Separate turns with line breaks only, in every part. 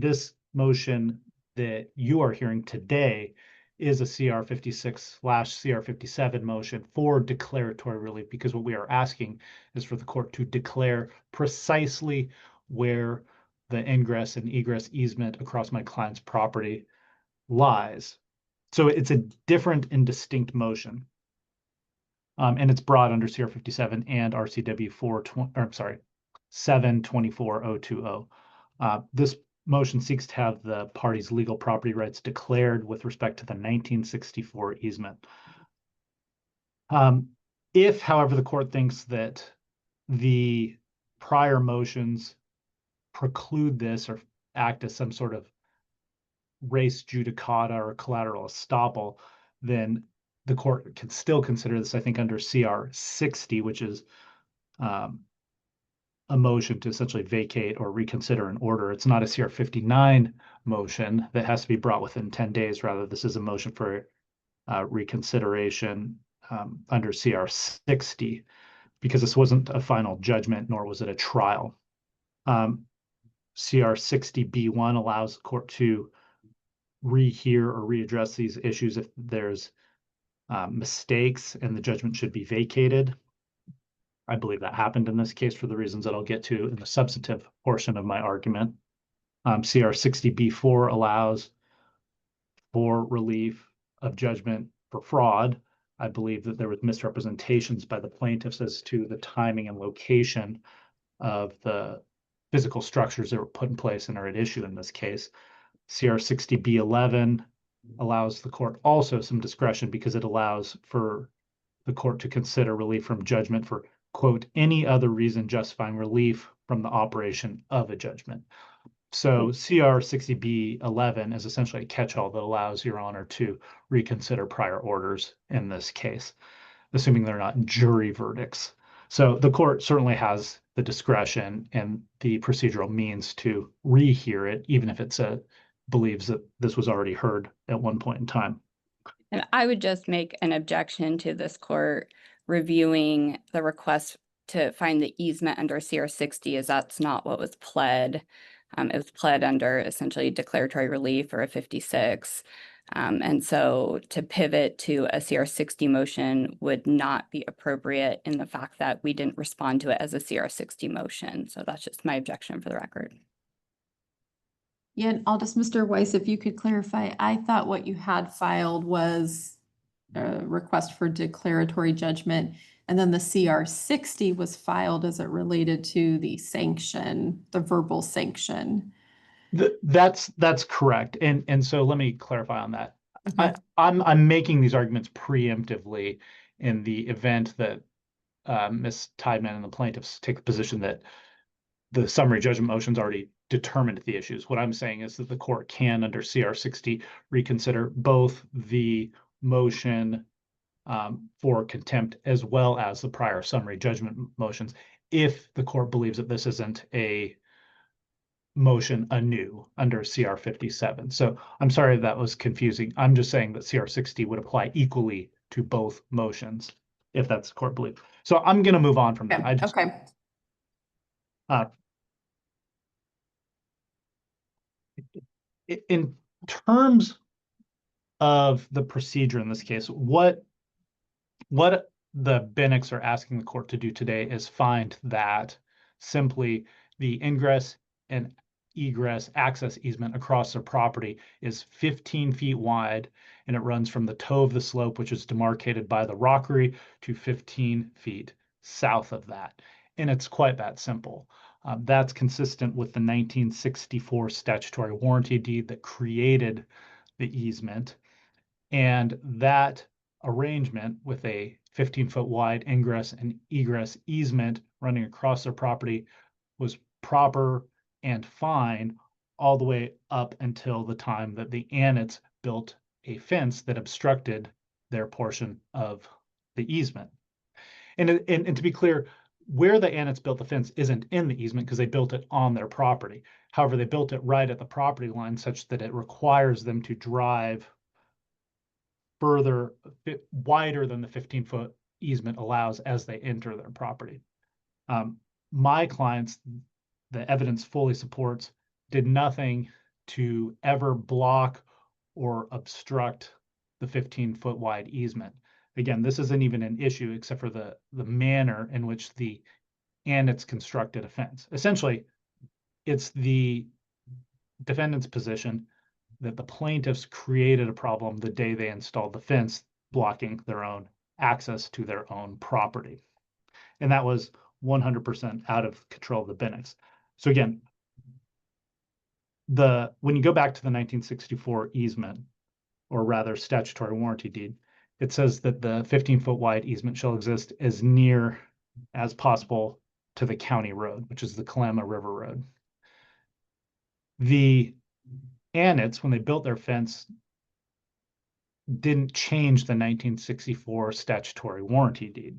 this motion that you are hearing today is a CR 56/CR 57 motion for declaratory relief, because what we are asking is for the court to declare precisely where the ingress and egress easement across my client's property lies. So it's a different and distinct motion. And it's brought under CR 57 and RCW 724.020. This motion seeks to have the party's legal property rights declared with respect to the 1964 easement. If, however, the court thinks that the prior motions preclude this or act as some sort of res judicata or collateral estoppel, then the court can still consider this, I think, under CR 60, which is a motion to essentially vacate or reconsider an order. It's not a CR 59 motion that has to be brought within 10 days. Rather, this is a motion for reconsideration under CR 60, because this wasn't a final judgment, nor was it a trial. CR 60B1 allows the court to rehear or readdress these issues if there's mistakes and the judgment should be vacated. I believe that happened in this case for the reasons that I'll get to in the substantive portion of my argument. CR 60B4 allows for relief of judgment for fraud. I believe that there was misrepresentations by the plaintiffs as to the timing and location of the physical structures that were put in place and are at issue in this case. CR 60B11 allows the court also some discretion, because it allows for the court to consider relief from judgment for, quote, any other reason justifying relief from the operation of a judgment. So CR 60B11 is essentially a catch-all that allows Your Honor to reconsider prior orders in this case, assuming they're not jury verdicts. So the court certainly has the discretion and the procedural means to rehear it, even if it's believes that this was already heard at one point in time.
And I would just make an objection to this court reviewing the request to find the easement under CR 60, as that's not what was pled. It was pled under essentially declaratory relief or a 56. And so to pivot to a CR 60 motion would not be appropriate in the fact that we didn't respond to it as a CR 60 motion. So that's just my objection for the record.
Yeah, and I'll just, Mr. Weiss, if you could clarify, I thought what you had filed was a request for declaratory judgment, and then the CR 60 was filed as it related to the sanction, the verbal sanction.
That's correct. And so let me clarify on that. Okay. I'm making these arguments preemptively in the event that Ms. Tiedman and the plaintiffs take the position that the summary judgment motion's already determined the issues. What I'm saying is that the court can, under CR 60, reconsider both the motion for contempt as well as the prior summary judgment motions if the court believes that this isn't a motion anew under CR 57. So I'm sorry if that was confusing. I'm just saying that CR 60 would apply equally to both motions if that's the court belief. So I'm going to move on from that.
Okay.
In terms of the procedure in this case, what the Binex are asking the court to do today is find that simply the ingress and egress access easement across their property is 15 feet wide, and it runs from the toe of the slope, which is demarcated by the rockery, to 15 feet south of that. And it's quite that simple. That's consistent with the 1964 statutory warranty deed that created the easement. And that arrangement with a 15-foot wide ingress and egress easement running across their property was proper and fine all the way up until the time that the Annettes built a fence that obstructed their portion of the easement. And to be clear, where the Annettes built the fence isn't in the easement because they built it on their property. However, they built it right at the property line such that it requires them to drive further, wider than the 15-foot easement allows as they enter their property. My clients, the evidence fully supports, did nothing to ever block or obstruct the 15-foot wide easement. Again, this isn't even an issue except for the manner in which the Annettes constructed a fence. Essentially, it's the defendant's position that the plaintiffs created a problem the day they installed the fence, blocking their own access to their own property. And that was 100% out of control of the Binex. So again, when you go back to the 1964 easement, or rather statutory warranty deed, it says that the 15-foot wide easement shall exist as near as possible to the county road, which is the Kalama River Road. The Annettes, when they built their fence, didn't change the 1964 statutory warranty deed.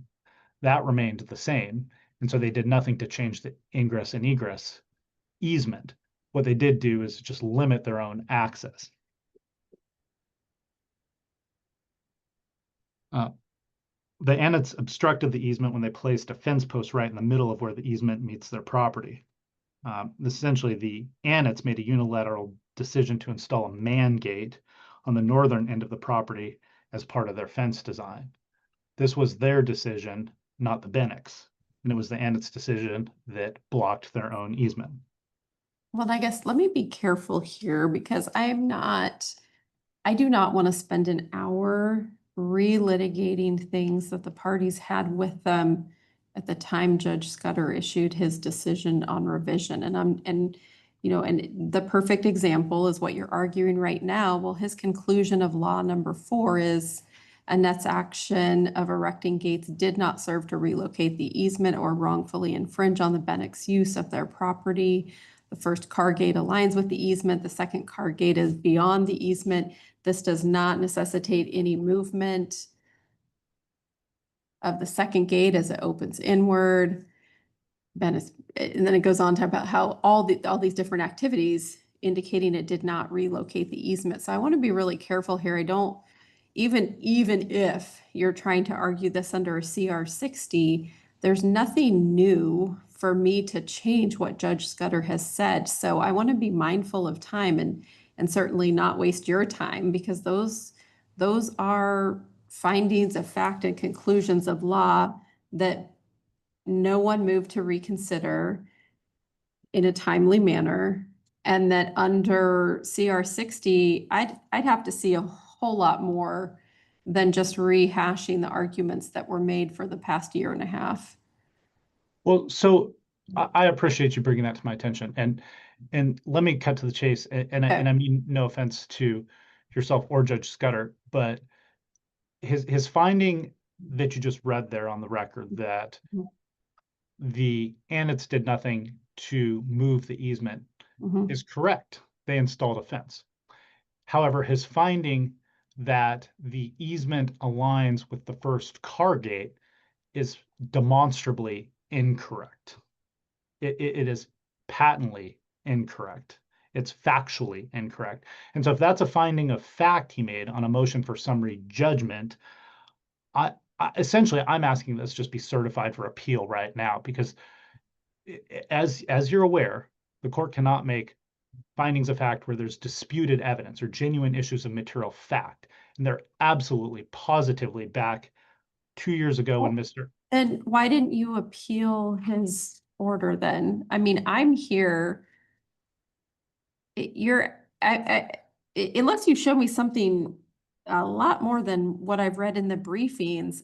That remained the same. And so they did nothing to change the ingress and egress easement. What they did do is just limit their own access. The Annettes obstructed the easement when they placed a fence post right in the middle of where the easement meets their property. Essentially, the Annettes made a unilateral decision to install a man gate on the northern end of the property as part of their fence design. This was their decision, not the Binex, and it was the Annettes' decision that blocked their own easement.
Well, I guess let me be careful here because I do not want to spend an hour relitigating things that the parties had with them at the time Judge Scudder issued his decision on revision. And the perfect example is what you're arguing right now. Well, his conclusion of law number 4 is Annettes' action of erecting gates did not serve to relocate the easement or wrongfully infringe on the Bennings use of their property. The first car gate aligns with the easement. The second car gate is beyond the easement. This does not necessitate any movement of the second gate as it opens inward. And then it goes on to about how all these different activities indicating it did not relocate the easement. So I want to be really careful here. I don't, even if you're trying to argue this under a CR 60, there's nothing new for me to change what Judge Scudder has said. So I want to be mindful of time and certainly not waste your time, because those are findings of fact and conclusions of law that no one moved to reconsider in a timely manner, and that under CR 60, I'd have to see a whole lot more than just rehashing the arguments that were made for the past year and a half.
Well, so I appreciate you bringing that to my attention, and let me cut to the chase. And I mean no offense to yourself or Judge Scudder, but his finding that you just read there on the record that the Annettes did nothing to move the easement is correct. They installed a fence. However, his finding that the easement aligns with the first car gate is demonstrably incorrect. It is patently incorrect. It's factually incorrect. And so if that's a finding of fact he made on a motion for summary judgment, essentially I'm asking this just be certified for appeal right now, because as you're aware, the court cannot make findings of fact where there's disputed evidence or genuine issues of material fact. And they're absolutely positively back 2 years ago when Mr.
Then why didn't you appeal his order then? I mean, I'm here. Unless you show me something a lot more than what I've read in the briefings,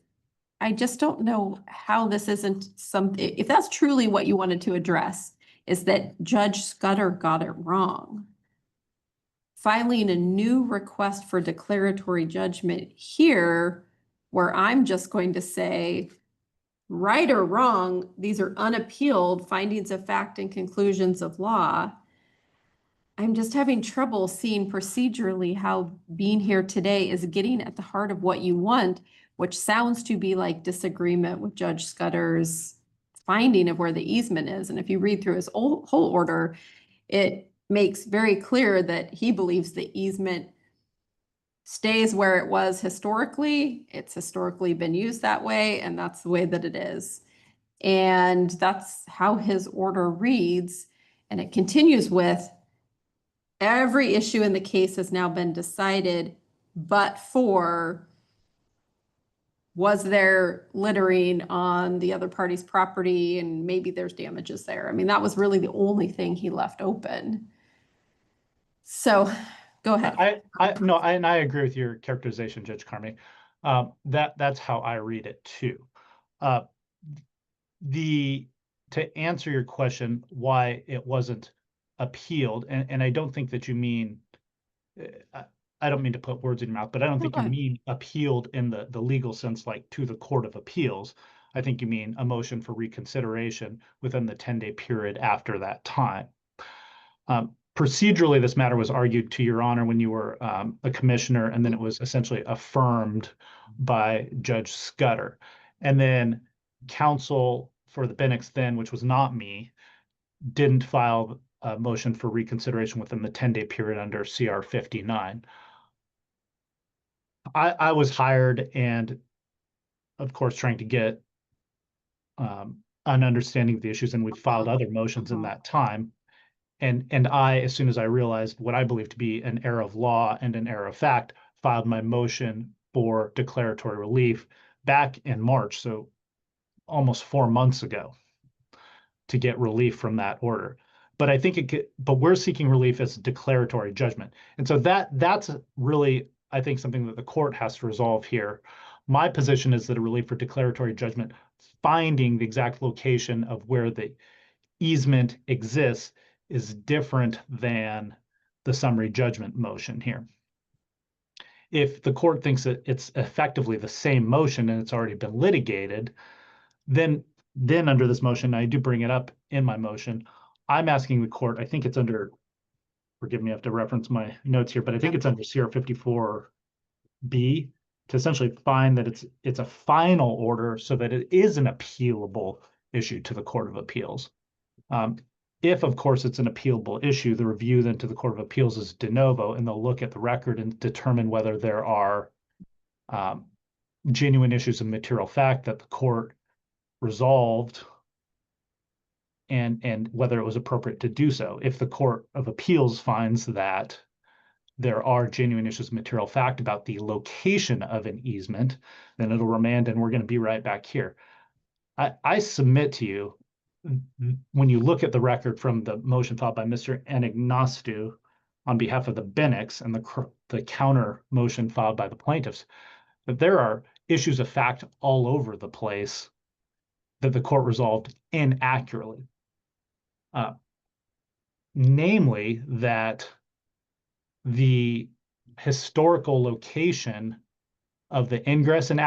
I just don't know how this isn't something, if that's truly what you wanted to address, is that Judge Scudder got it wrong. Filing a new request for declaratory judgment here, where I'm just going to say, right or wrong, these are unappealed findings of fact and conclusions of law. I'm just having trouble seeing procedurally how being here today is getting at the heart of what you want, which sounds to be like disagreement with Judge Scudder's finding of where the easement is. And if you read through his whole order, it makes very clear that he believes the easement stays where it was historically. It's historically been used that way, and that's the way that it is. And that's how his order reads. And it continues with, every issue in the case has now been decided, but for was there littering on the other party's property and maybe there's damages there. I mean, that was really the only thing he left open. So go ahead.
And I agree with your characterization, Judge Carmi. That's how I read it too. To answer your question, why it wasn't appealed, and I don't think that you mean, I don't mean to put words in your mouth, but I don't think you mean appealed in the legal sense, like to the Court of Appeals. I think you mean a motion for reconsideration within the 10-day period after that time. Procedurally, this matter was argued to Your Honor when you were a commissioner, and then it was essentially affirmed by Judge Scudder. And then counsel for the Binex then, which was not me, didn't file a motion for reconsideration within the 10-day period under CR 59. I was hired and, of course, trying to get an understanding of the issues, and we filed other motions in that time. And I, as soon as I realized what I believe to be an error of law and an error of fact, filed my motion for declaratory relief back in March, so almost 4 months ago, to get relief from that order. But I think but we're seeking relief as declaratory judgment. And so that's really, I think, something that the court has to resolve here. My position is that a relief for declaratory judgment, finding the exact location of where the easement exists, is different than the summary judgment motion here. If the court thinks that it's effectively the same motion and it's already been litigated, then under this motion, I do bring it up in my motion, I'm asking the court, I think it's under, forgive me, I have to reference my notes here, but I think it's under CR 54B, to essentially find that it's a final order so that it is an appealable issue to the Court of Appeals. If, of course, it's an appealable issue, the review then to the Court of Appeals is de novo, and they'll look at the record and determine whether there are genuine issues of material fact that the court resolved, and whether it was appropriate to do so. If the Court of Appeals finds that there are genuine issues of material fact about the location of an easement, then it'll remand, and we're going to be right back here. I submit to you, when you look at the record from the motion filed by Mr. Anagnostou on behalf of the Binex and the counter motion filed by the plaintiffs, that there are issues of fact all over the place that the court resolved inaccurately. Namely, that the historical location of the ingress and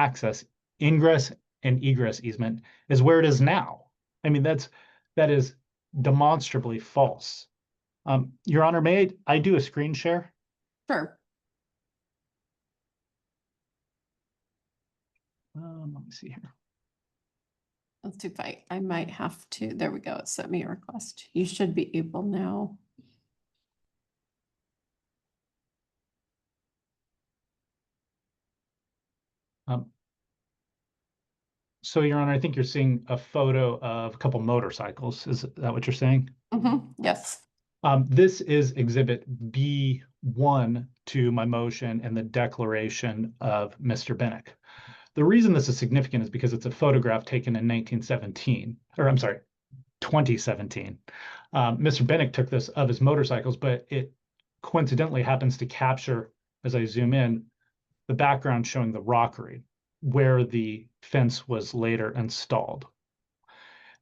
egress easement is where it is now. I mean, that is demonstrably false. Your Honor, may I do a screen share?
Sure.
Let me see here.
Let's do fight. I might have to. There we go. It sent me a request. You should be able now.
So, Your Honor, I think you're seeing a photo of a couple motorcycles. Is that what you're saying?
Yes.
This is Exhibit B1 to my motion and the declaration of Mr. Binachs. The reason this is significant is because it's a photograph taken in 2017. Mr. Binachs took this of his motorcycles, but it coincidentally happens to capture, as I zoom in, the background showing the rockery where the fence was later installed.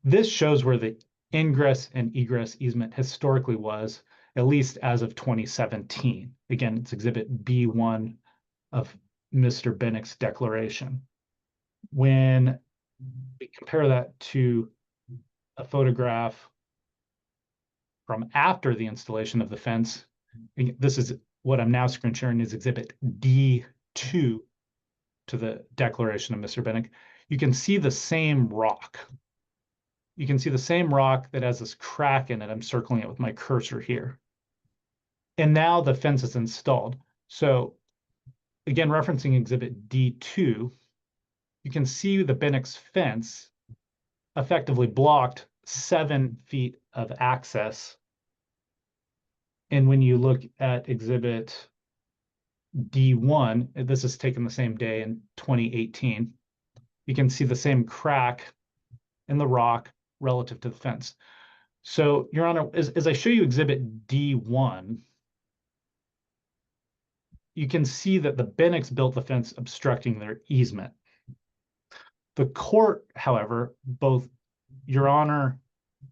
This shows where the ingress and egress easement historically was, at least as of 2017. Again, it's Exhibit B1 of Mr. Binachs' declaration. When we compare that to a photograph from after the installation of the fence, this is what I'm now screen sharing is Exhibit D2 to the declaration of Mr. Binachs. You can see the same rock. You can see the same rock that has this crack in it. I'm circling it with my cursor here. And now the fence is installed. So again, referencing Exhibit D2, you can see the Binachs fence effectively blocked 7 feet of access And when you look at exhibit D1, this is taken the same day in 2018, you can see the same crack in the rock relative to the fence. So, Your Honor, as I show you exhibit D1, you can see that the Binex built the fence obstructing their easement. The court, however, both Your Honor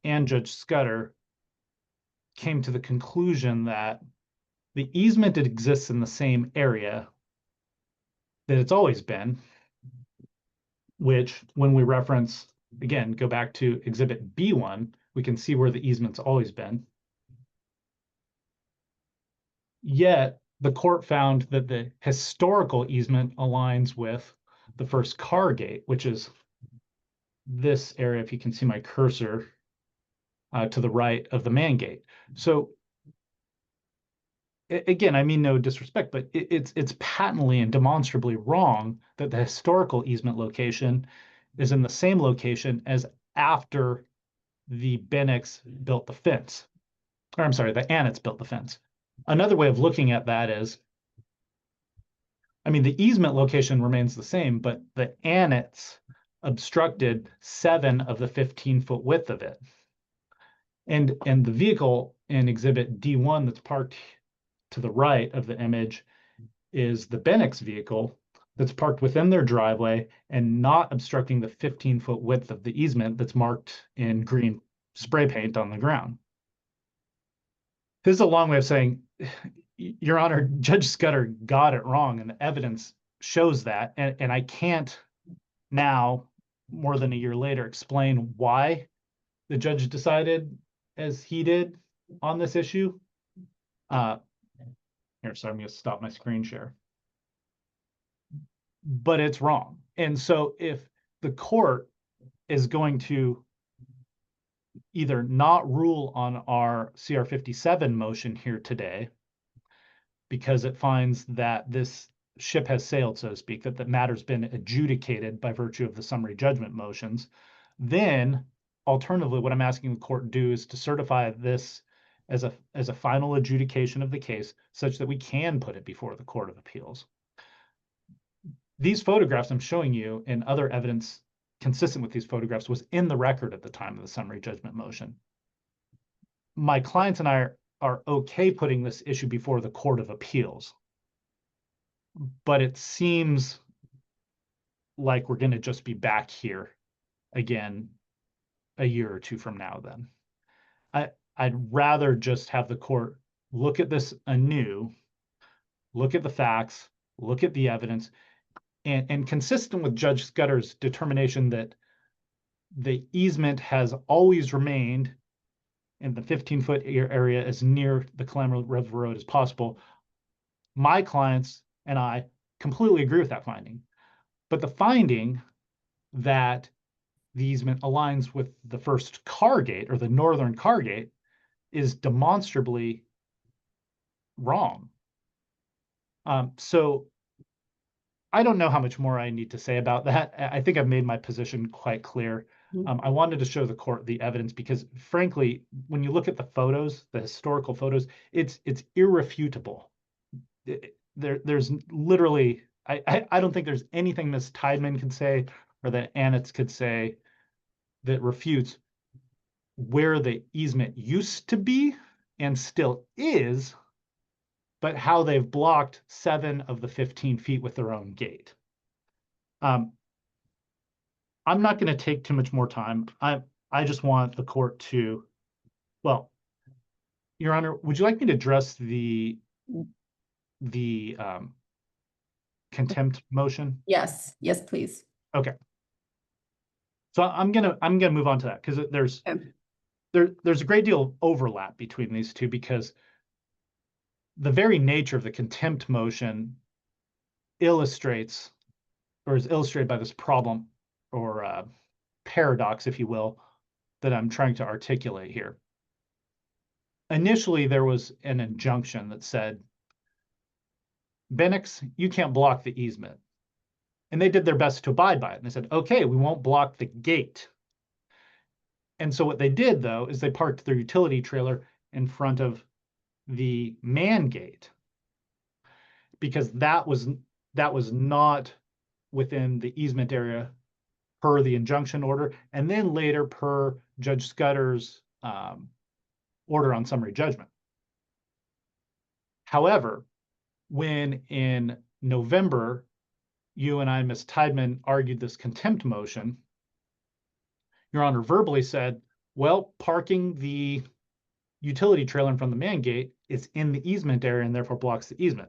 and Judge Scudder came to the conclusion that the easement exists in the same area that it's always been, which when we reference, again, go back to exhibit B1, we can see where the easement's always been. Yet the court found that the historical easement aligns with the first car gate, which is this area, if you can see my cursor, to the right of the man gate. So again, I mean no disrespect, but it's patently and demonstrably wrong that the historical easement location is in the same location as after the Binex built the fence. Or I'm sorry, the Annettes built the fence. Another way of looking at that is, I mean, the easement location remains the same, but the Annettes obstructed 7 of the 15-foot width of it. And the vehicle in exhibit D1 that's parked to the right of the image is the Binex vehicle that's parked within their driveway and not obstructing the 15-foot width of the easement that's marked in green spray paint on the ground. This is a long way of saying, Your Honor, Judge Scudder got it wrong, and the evidence shows that. And I can't now, more than a year later, explain why the judge decided as he did on this issue. Here, sorry, I'm going to stop my screen share. But it's wrong. And so if the court is going to either not rule on our CR 57 motion here today, because it finds that this ship has sailed, so to speak, that the matter's been adjudicated by virtue of the summary judgment motions, then alternatively, what I'm asking the court to do is to certify this as a final adjudication of the case such that we can put it before the Court of Appeals. These photographs I'm showing you and other evidence consistent with these photographs was in the record at the time of the summary judgment motion. My clients and I are okay putting this issue before the Court of Appeals, but it seems like we're going to just be back here again a year or two from now then. I'd rather just have the court look at this anew, look at the facts, look at the evidence, and consistent with Judge Scudder's determination that the easement has always remained in the 15-foot area as near the Calamity River Road as possible. My clients and I completely agree with that finding. But the finding that the easement aligns with the first car gate or the northern car gate is demonstrably wrong. So I don't know how much more I need to say about that. I think I've made my position quite clear. I wanted to show the court the evidence because, frankly, when you look at the photos, the historical photos, it's irrefutable. There's literally, I don't think there's anything Ms. Tiedman could say or that Annettes could say that refutes where the easement used to be and still is, but how they've blocked 7 of the 15 feet with their own gate. I'm not going to take too much more time. I just want the court to, well, Your Honor, would you like me to address the contempt motion?
Yes, please.
Okay. So I'm gonna move on to that because there's a great deal of overlap between these two because the very nature of the contempt motion illustrates or is illustrated by this problem or paradox, if you will, that I'm trying to articulate here. Initially, there was an injunction that said, Binex, you can't block the easement. And they did their best to abide by it. And they said, okay, we won't block the gate. And so what they did, though, is they parked their utility trailer in front of the man gate, because that was not within the easement area per the injunction order, and then later per Judge Scudder's order on summary judgment. However, when in November, you and I, Ms. Tiedman, argued this contempt motion, Your Honor verbally said, well, parking the utility trailer in front of the man gate is in the easement area and therefore blocks the easement.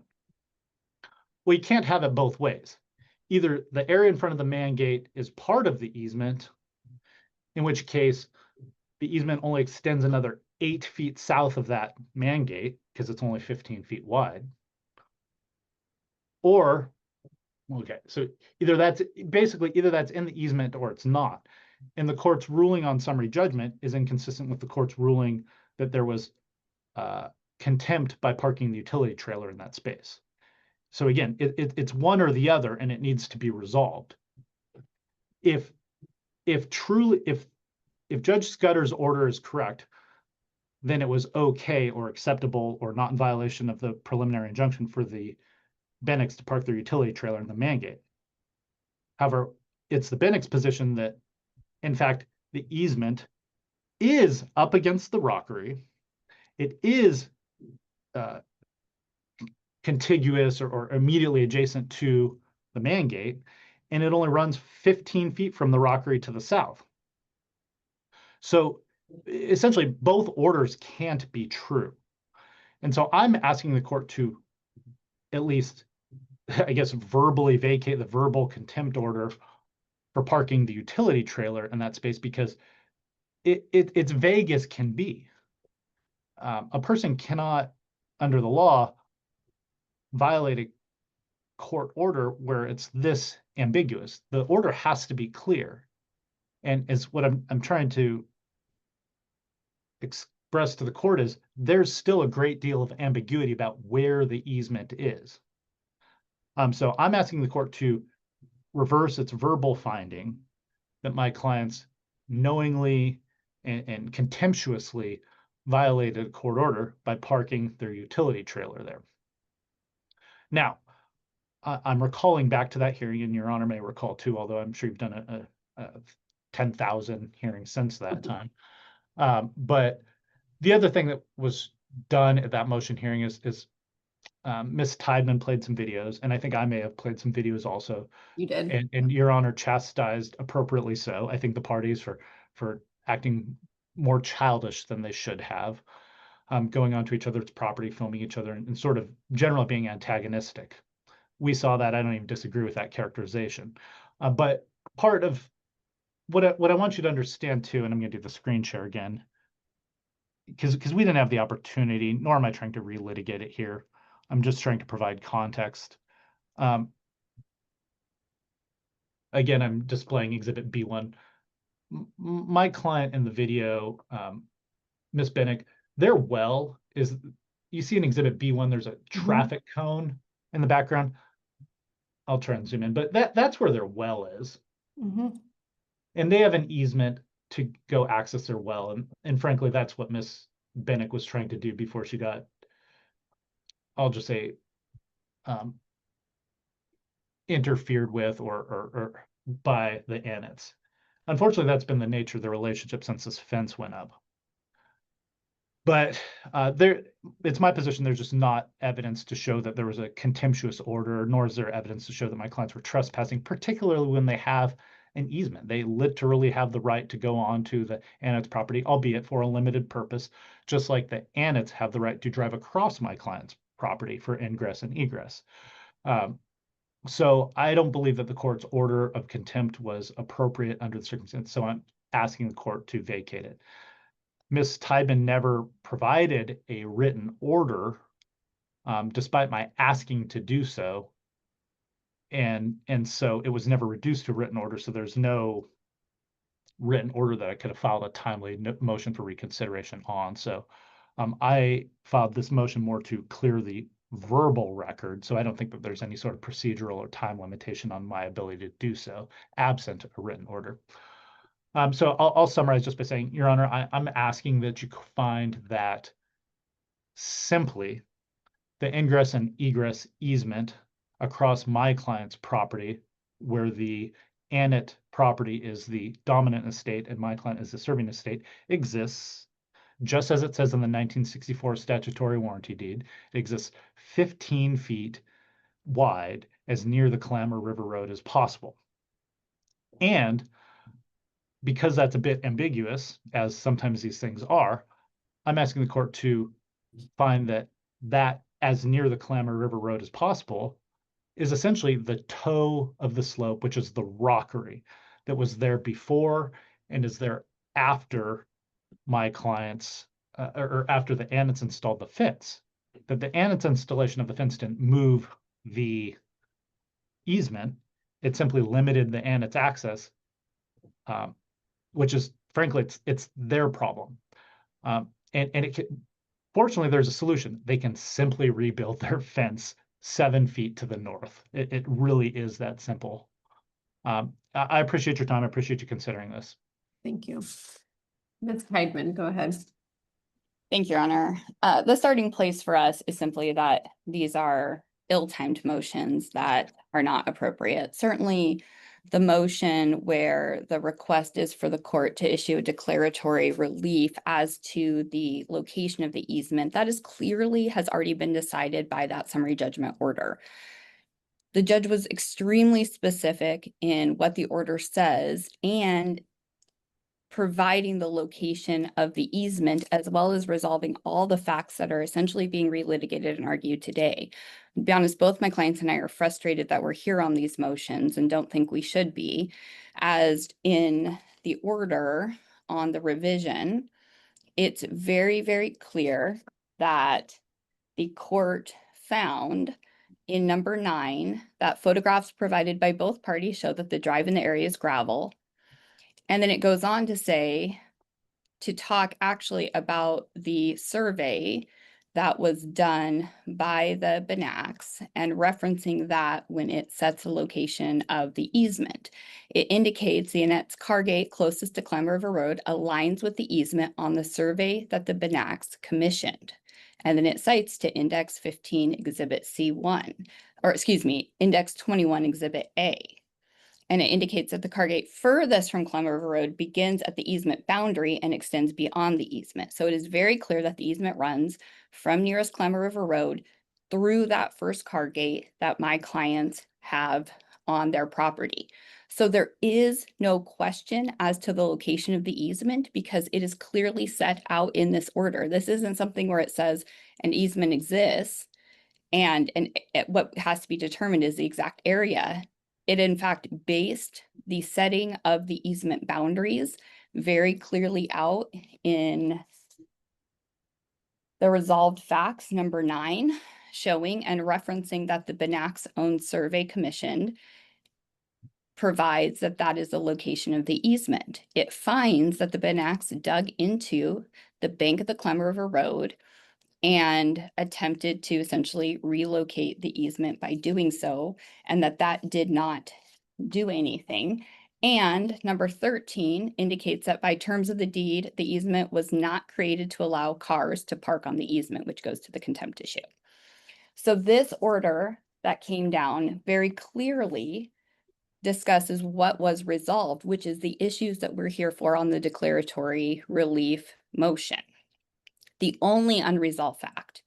Well, you can't have it both ways. Either the area in front of the man gate is part of the easement, in which case the easement only extends another 8 feet south of that man gate because it's only 15 feet wide. Or, okay, so either that's in the easement or it's not. And the court's ruling on summary judgment is inconsistent with the court's ruling that there was contempt by parking the utility trailer in that space. So again, it's one or the other, and it needs to be resolved. If Judge Scudder's order is correct, then it was okay or acceptable or not in violation of the preliminary injunction for the Binex to park their utility trailer in the man gate. However, it's the Binex position that, in fact, the easement is up against the rockery. It is contiguous or immediately adjacent to the man gate, and it only runs 15 feet from the rockery to the south. So essentially, both orders can't be true. And so I'm asking the court to at least, I guess, verbally vacate the verbal contempt order for parking the utility trailer in that space, because it's vague as can be. A person cannot, under the law, violate a court order where it's this ambiguous. The order has to be clear. And as what I'm trying to express to the court is, there's still a great deal of ambiguity about where the easement is. So I'm asking the court to reverse its verbal finding that my clients knowingly and contemptuously violated a court order by parking their utility trailer there. Now, I'm recalling back to that hearing, and Your Honor may recall too, although I'm sure you've done a 10,000 hearings since that time. But the other thing that was done at that motion hearing is Ms. Tiedman played some videos, and I think I may have played some videos also.
You did.
And Your Honor chastised appropriately so, I think, the parties for acting more childish than they should have, going onto each other's property, filming each other, and sort of generally being antagonistic. We saw that. I don't even disagree with that characterization. But part of what I want you to understand too, and I'm going to do the screen share again, because we didn't have the opportunity, nor am I trying to relitigate it here. I'm just trying to provide context. Again, I'm displaying Exhibit B1. My client in the video, Ms. Bennings, their well is, you see in Exhibit B1, there's a traffic cone in the background. I'll try and zoom in, but that's where their well is. And they have an easement to go access their well. And frankly, that's what Ms. Bennings was trying to do before she got, I'll just say, interfered with or by the Annettes. Unfortunately, that's been the nature of the relationship since this fence went up. But it's my position there's just not evidence to show that there was a contemptuous order, nor is there evidence to show that my clients were trespassing, particularly when they have an easement. They literally have the right to go on to the Annettes property, albeit for a limited purpose, just like the Annettes have the right to drive across my client's property for ingress and egress. So I don't believe that the court's order of contempt was appropriate under the circumstances, so I'm asking the court to vacate it. Ms. Tiedman never provided a written order, despite my asking to do so. And so it was never reduced to written order, so there's no written order that I could have filed a timely motion for reconsideration on. So I filed this motion more to clear the verbal record, so I don't think that there's any sort of procedural or time limitation on my ability to do so, absent a written order. So I'll summarize just by saying, Your Honor, I'm asking that you find that simply the ingress and egress easement across my client's property, where the Annette property is the dominant estate and my client is the serving estate, exists just as it says in the 1964 statutory warranty deed. It exists 15 feet wide as near the Clamor River Road as possible. And because that's a bit ambiguous, as sometimes these things are, I'm asking the court to find that as near the Clamor River Road as possible is essentially the toe of the slope, which is the rockery that was there before and is there after my clients, or after the Annettes installed the fence. That the Annettes installation of the fence didn't move the easement, it simply limited the Annettes access, which is frankly, it's their problem. And it can, fortunately, there's a solution. They can simply rebuild their fence 7 feet to the north. It really is that simple. I appreciate your time. I appreciate you considering this.
Thank you. Ms. Tiedman, go ahead.
Thank you, Your Honor. The starting place for us is simply that these are ill-timed motions that are not appropriate. Certainly, the motion where the request is for the court to issue a declaratory relief as to the location of the easement, that is clearly has already been decided by that summary judgment order. The judge was extremely specific in what the order says and providing the location of the easement, as well as resolving all the facts that are essentially being relitigated and argued today. To be honest, both my clients and I are frustrated that we're here on these motions and don't think we should be, as in the order on the revision, it's very, very clear that the court found in number 9 that photographs provided by both parties show that the drive in the area is gravel. And then it goes on to say, to talk actually about the survey that was done by the Binachs and referencing that when it sets the location of the easement. It indicates the Annettes car gate closest to Clamor River Road aligns with the easement on the survey that the Binachs commissioned. And then it cites to Index 15 Exhibit C1, or excuse me, Index 21 Exhibit A. And it indicates that the car gate furthest from Clamor River Road begins at the easement boundary and extends beyond the easement. So it is very clear that the easement runs from nearest Clamor River Road through that first car gate that my clients have on their property. So there is no question as to the location of the easement because it is clearly set out in this order. This isn't something where it says an easement exists and what has to be determined is the exact area. It in fact based the setting of the easement boundaries very clearly out in the resolved facts number 9, showing and referencing that the Binachs own survey commissioned provides that that is the location of the easement. It finds that the Binachs dug into the bank of the Clamor River Road and attempted to essentially relocate the easement by doing so, and that did not do anything. And number 13 indicates that by terms of the deed, the easement was not created to allow cars to park on the easement, which goes to the contempt issue. So this order that came down very clearly discusses what was resolved, which is the issues that we're here for on the declaratory relief motion. The only unresolved fact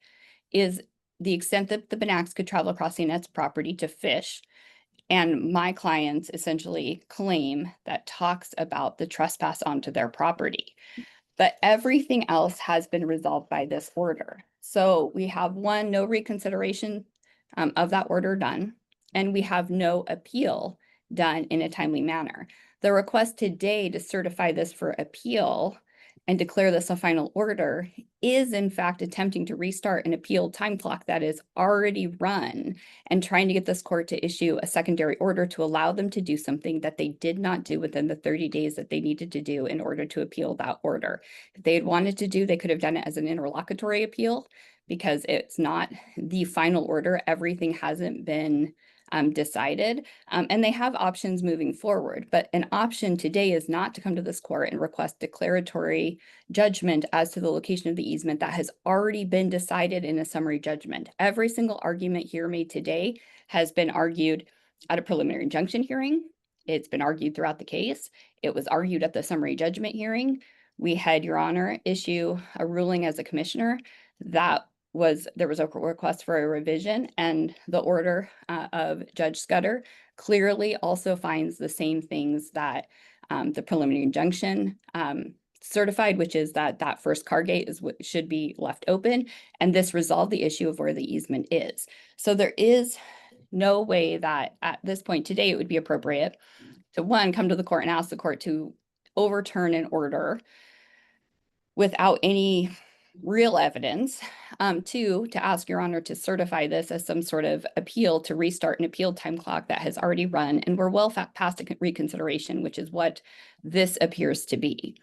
is the extent that the Binachs could travel across the Annettes property to fish, and my clients essentially claim that talks about the trespass onto their property. But everything else has been resolved by this order. So we have one, no reconsideration of that order done, and we have no appeal done in a timely manner. The request today to certify this for appeal and declare this a final order is in fact attempting to restart an appeal time clock that is already run and trying to get this court to issue a secondary order to allow them to do something that they did not do within the 30 days that they needed to do in order to appeal that order. If they had wanted to do, they could have done it as an interlocutory appeal because it's not the final order. Everything hasn't been decided. And they have options moving forward, but an option today is not to come to this court and request declaratory judgment as to the location of the easement that has already been decided in a summary judgment. Every single argument here made today has been argued at a preliminary injunction hearing. It's been argued throughout the case. It was argued at the summary judgment hearing. We had Your Honor issue a ruling as a commissioner that there was a request for a revision, and the order of Judge Scudder clearly also finds the same things that the preliminary injunction certified, which is that first car gate is what should be left open, and this resolved the issue of where the easement is. So there is no way that at this point today it would be appropriate to, one, come to the court and ask the court to overturn an order without any real evidence. Two, to ask Your Honor to certify this as some sort of appeal to restart an appeal time clock that has already run, and we're well past a reconsideration, which is what this appears to be.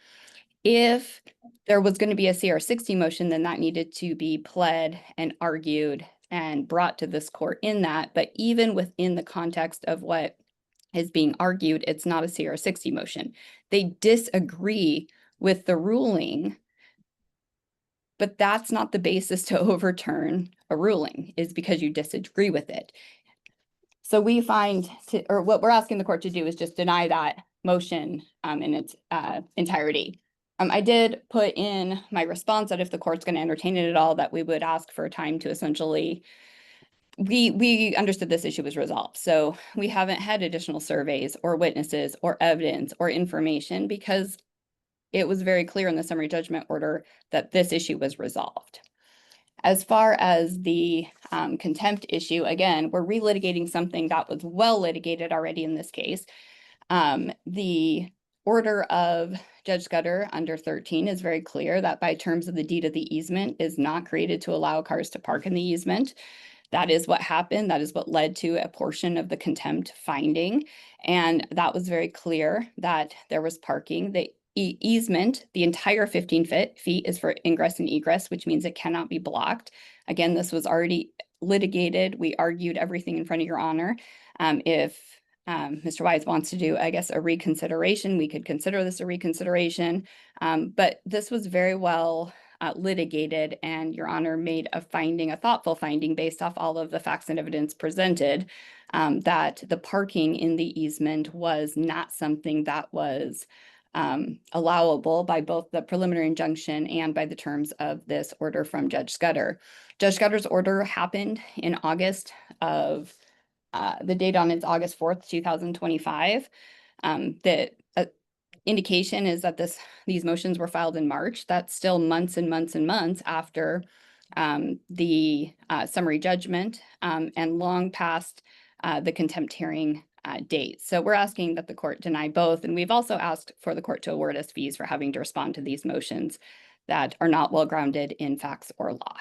If there was going to be a CR60 motion, then that needed to be pled and argued and brought to this court in that. But even within the context of what is being argued, it's not a CR60 motion. They disagree with the ruling, but that's not the basis to overturn a ruling, is because you disagree with it. So we find, or what we're asking the court to do is just deny that motion in its entirety. I did put in my response that if the court's going to entertain it at all, that we would ask for time to essentially, we understood this issue was resolved. So we haven't had additional surveys or witnesses or evidence or information, because it was very clear in the summary judgment order that this issue was resolved. As far as the contempt issue, again, we're relitigating something that was well litigated already in this case. The order of Judge Scudder under 13 is very clear that by terms of the deed of the easement is not created to allow cars to park in the easement. That is what happened. That is what led to a portion of the contempt finding. And that was very clear that there was parking. The easement, the entire 15 feet is for ingress and egress, which means it cannot be blocked. Again, this was already litigated. We argued everything in front of Your Honor. If Mr. Weiss wants to do, I guess, a reconsideration, we could consider this a reconsideration. But this was very well litigated, and Your Honor made a finding, a thoughtful finding based off all of the facts and evidence presented, that the parking in the easement was not something that was allowable by both the preliminary injunction and by the terms of this order from Judge Scudder. Judge Scudder's order happened in August of, the date on it's August 4th, 2025. The indication is that these motions were filed in March. That's still months and months and months after the summary judgment and long past the contempt hearing date. So we're asking that the court deny both. And we've also asked for the court to award us fees for having to respond to these motions that are not well grounded in facts or law.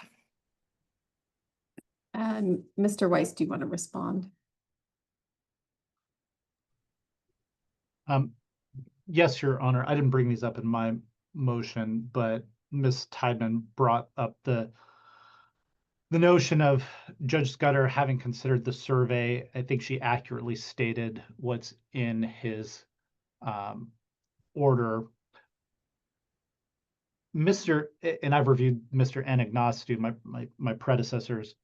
Mr. Weiss, do you want to respond?
Yes, Your Honor. I didn't bring these up in my motion, but Ms. Tiedman brought up the notion of Judge Scudder having considered the survey. I think she accurately stated what's in his order. And I've reviewed Mr. Anagnostou, my predecessor's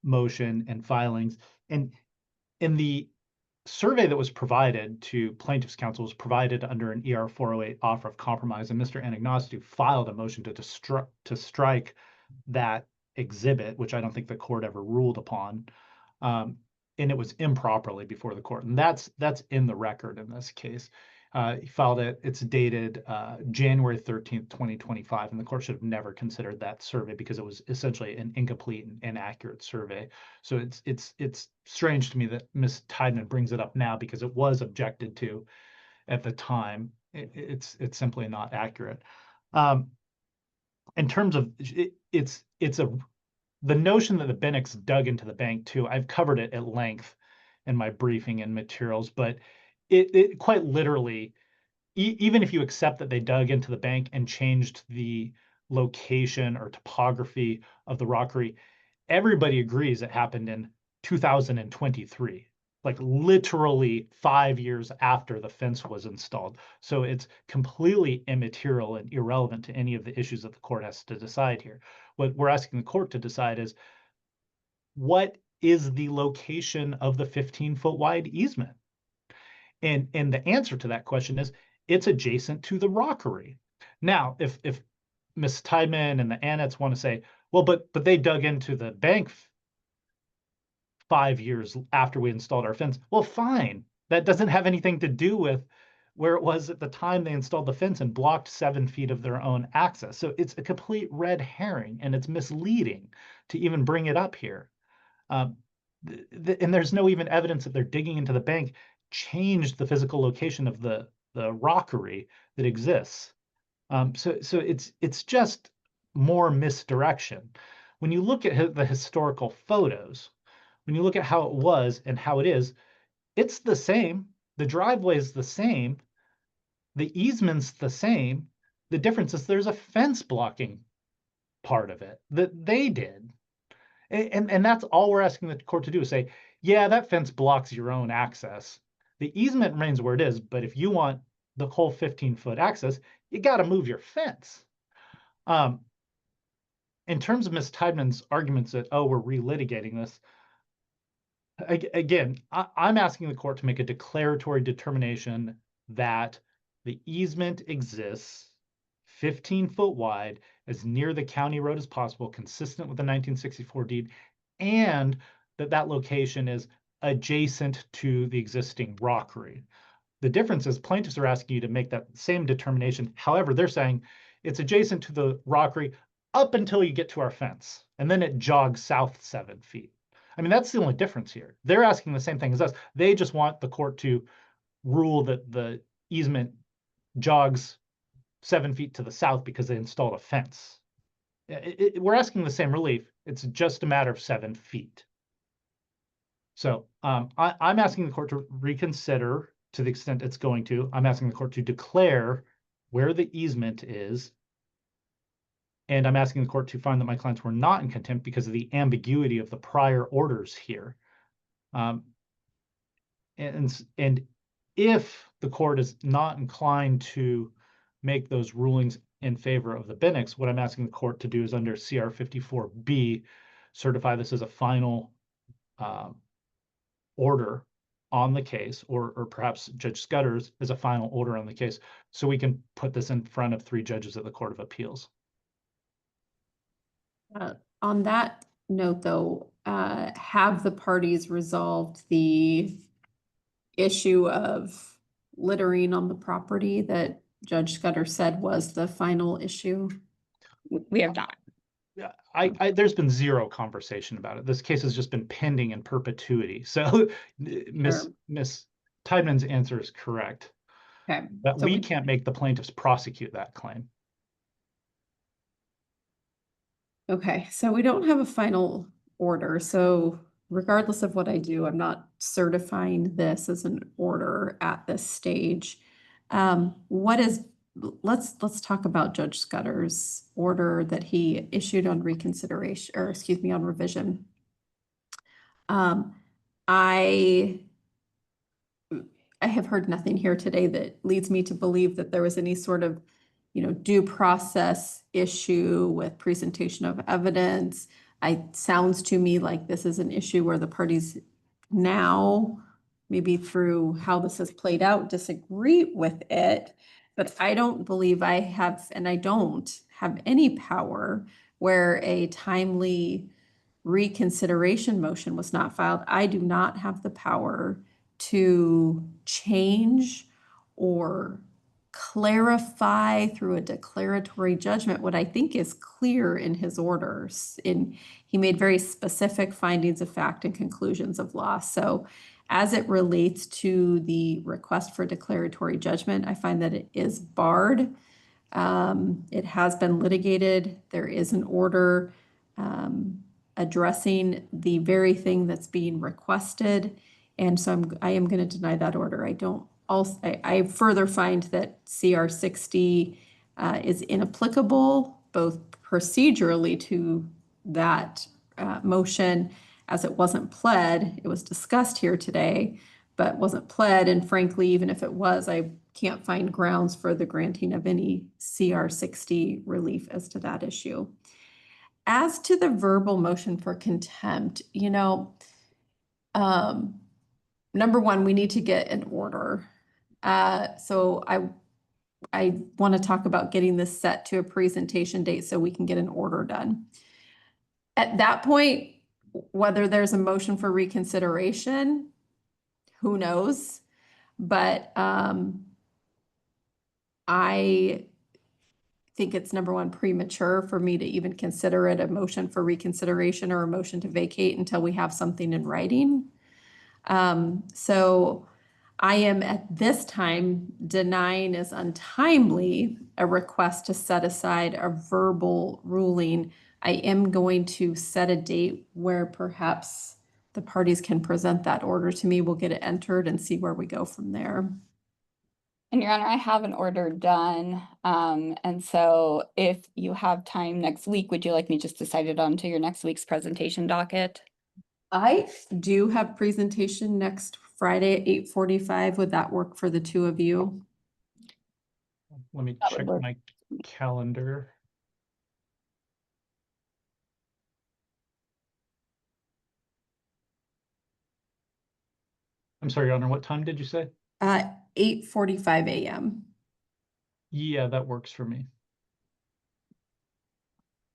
motion and filings, and in the survey that was provided to Plaintiffs' Counsel was provided under an ER 408 offer of compromise, and Mr. Anagnostou filed a motion to strike that exhibit, which I don't think the court ever ruled upon, and it was improperly before the court, and that's in the record in this case. He filed it. It's dated January 13th, 2025, and the court should have never considered that survey because it was essentially an incomplete and inaccurate survey. So it's strange to me that Ms. Tiedman brings it up now because it was objected to at the time. It's simply not accurate. In terms of the notion that the Binex dug into the bank too, I've covered it at length in my briefing and materials, but it quite literally, even if you accept that they dug into the bank and changed the location or topography of the rockery, everybody agrees it happened in 2023. like literally 5 years after the fence was installed. So it's completely immaterial and irrelevant to any of the issues that the court has to decide here. What we're asking the court to decide is, what is the location of the 15-foot wide easement? And the answer to that question is, it's adjacent to the rockery. Now, if Ms. Tiedman and the Annettes want to say, well, but they dug into the bank 5 years after we installed our fence. Well, fine. That doesn't have anything to do with where it was at the time they installed the fence and blocked 7 feet of their own access. So it's a complete red herring, and it's misleading to even bring it up here. And there's no even evidence that they're digging into the bank changed the physical location of the rockery that exists. So it's just more misdirection. When you look at the historical photos, when you look at how it was and how it is, it's the same. The driveway is the same. The easement's the same. The difference is there's a fence blocking part of it that they did. And that's all we're asking the court to do, is say, yeah, that fence blocks your own access. The easement remains where it is, but if you want the whole 15-foot access, you got to move your fence. In terms of Ms. Tiedman's arguments that, oh, we're relitigating this, again, I'm asking the court to make a declaratory determination that the easement exists 15-foot wide, as near the county road as possible, consistent with the 1964 deed, and that location is adjacent to the existing rockery. The difference is plaintiffs are asking you to make that same determination. However, they're saying it's adjacent to the rockery up until you get to our fence, and then it jogs south 7 feet. I mean, that's the only difference here. They're asking the same thing as us. They just want the court to rule that the easement jogs 7 feet to the south because they installed a fence. We're asking the same relief. It's just a matter of 7 feet. So I'm asking the court to reconsider, to the extent it's going to. I'm asking the court to declare where the easement is. And I'm asking the court to find that my clients were not in contempt because of the ambiguity of the prior orders here. And if the court is not inclined to make those rulings in favor of the Binex, what I'm asking the court to do is, under CR 54B, certify this as a final order on the case, or perhaps Judge Scudder's as a final order on the case, so we can put this in front of 3 judges at the Court of Appeals.
On that note, though, have the parties resolved the issue of littering on the property that Judge Scudder said was the final issue?
We have not.
Yeah, there's been zero conversation about it. This case has just been pending in perpetuity. So Miss Tiedman's answer is correct.
Okay.
That
So
we can't make the plaintiffs prosecute that claim.
Okay, so we don't have a final order. So regardless of what I do, I'm not certifying this as an order at this stage. Let's talk about Judge Scudder's order that he issued on reconsideration, or excuse me, on revision. I have heard nothing here today that leads me to believe that there was any sort of, due process issue with presentation of evidence. It sounds to me like this is an issue where the parties now, maybe through how this has played out, disagree with it. But I don't believe I have, and I don't have any power where a timely reconsideration motion was not filed. I do not have the power to change or clarify through a declaratory judgment what I think is clear in his orders. He made very specific findings of fact and conclusions of law. So as it relates to the request for declaratory judgment, I find that it is barred. It has been litigated. There is an order addressing the very thing that's being requested. And so I am going to deny that order. I further find that CR 60 is inapplicable, both procedurally to that motion, as it wasn't pled, it was discussed here today, but wasn't pled. And frankly, even if it was, I can't find grounds for the granting of any CR 60 relief as to that issue. As to the verbal motion for contempt, number one, we need to get an order. So I want to talk about getting this set to a presentation date so we can get an order done. At that point, whether there's a motion for reconsideration, who knows? But I think it's number one, premature for me to even consider it a motion for reconsideration or a motion to vacate until we have something in writing. So I am at this time denying as untimely a request to set aside a verbal ruling. I am going to set a date where perhaps the parties can present that order to me. We'll get it entered and see where we go from there.
And Your Honor, I have an order done. And so if you have time next week, would you like me just to cite it onto your next week's presentation docket?
I do have presentation next Friday at 8:45. Would that work for the two of you?
Let me
That would
check
work.
my calendar. I'm sorry, Your Honor, what time did you say?
8:45 a.m.
Yeah, that works for me.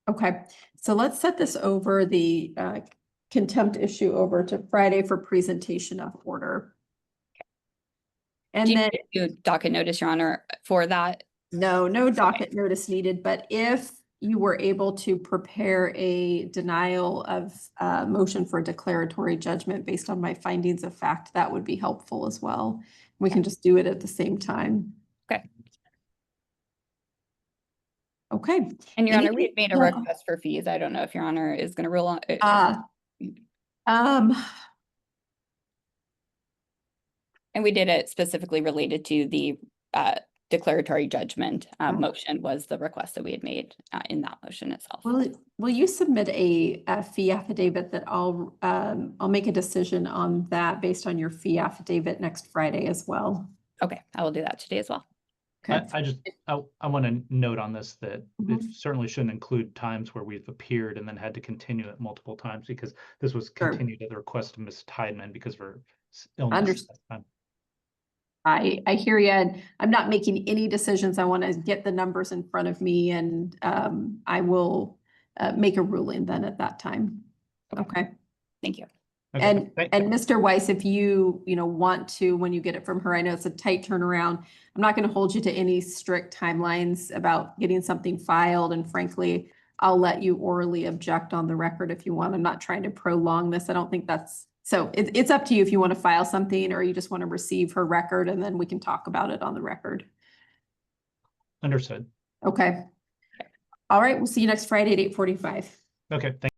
Okay, so let's set this over the contempt issue over to Friday for presentation of order. And
Do you
then
need to do docket notice, Your Honor, for that?
no docket notice needed, but if you were able to prepare a denial of motion for declaratory judgment based on my findings of fact, that would be helpful as well. We can just do it at the same time.
Okay.
Okay.
And Your Honor, we
Anything-
made a request for fees. I don't know if Your Honor is going to rule on it. And we did it specifically related to the declaratory judgment motion was the request that we had made in that motion itself.
Will you submit a fee affidavit that I'll make a decision on that based on your fee affidavit next Friday as well?
Okay, I will do that today as well.
Okay.
I want to note on this that
Mhm.
it certainly shouldn't include times where we've appeared and then had to continue it multiple times, because this was
Sure.
continued at the request of Ms. Tiedman because of her illness.
Understood.
at that time.
I hear you. And I'm not making any decisions. I want to get the numbers in front of me, and I will make a ruling then at that time. Okay.
Thank you.
Okay,
And Mr. Weiss, if you want to, when you get it from her, I know it's a tight turnaround. I'm not going to hold you to any strict timelines about getting something filed. And frankly, I'll let you orally object on the record if you want. I'm not trying to prolong this. I don't think that's, so it's up to you if you want to file something or you just want to receive her record and then we can talk about it on the record.
Understood.
Okay. All right. We'll see you next Friday at 8:45.
Okay, thank